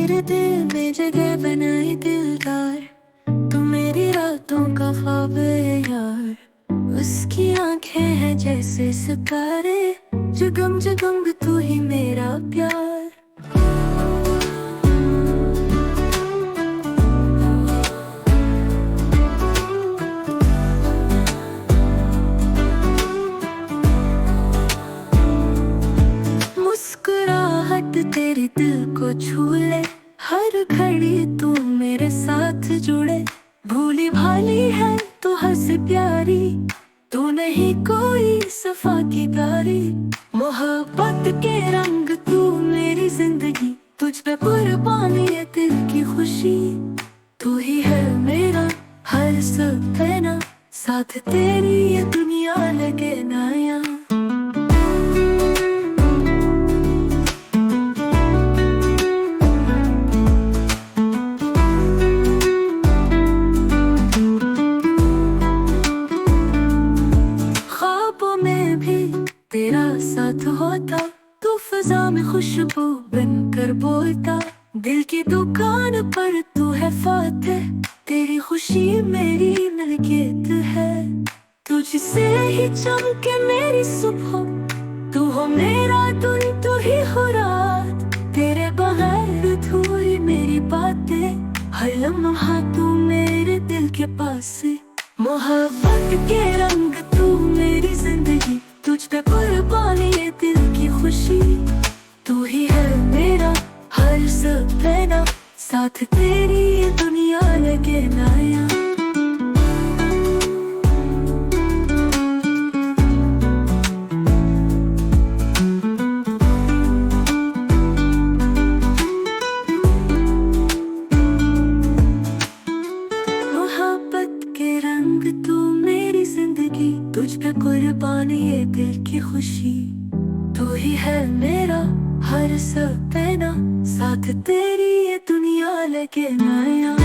मेरे दिल में जगह बनाई दिलदार, तू मेरी रातों का ख्वाब है यार। उसकी आंखें हैं जैसे सितारे, जगम जगम तू ही मेरा प्यार। मुस्कुराहट तेरी दिल को छू ले, हर घड़ी तू मेरे साथ जुड़े। भूली भाली है तू हंस प्यारी, तू नहीं कोई सफा की गारी। मोहब्बत के रंग तू मेरी जिंदगी, तुझ पे कुर्बानी है दिल की खुशी। तू ही है मेरा हर सपना, साथ तेरी ये दुनिया लगे नया। तेरा साथ होता, तू फिजा में खुशबू बनकर बोलता। दिल की दुकान पर तू है फातिह, तेरी खुशी मेरी मलकियत है। तुझसे ही चमके मेरी सुबह, तू हो मेरा दिन तू ही हो रात। तेरे बगैर अधूरी मेरी बातें, हर लम्हा तू मेरे दिल के पास। मोहब्बत के रंग तू मेरी जिंदगी, तुझ पे कुर्बानी है दिल की खुशी। तू ही है मेरा हर सपना, साथ तेरी ये दुनिया लगे नया। मोहब्बत के रंग तू मेरी जिंदगी, तुझ पे कुर्बानी है दिल की खुशी। तू ही है मेरा हर सपना, साथ तेरी ये दुनिया लगे नया।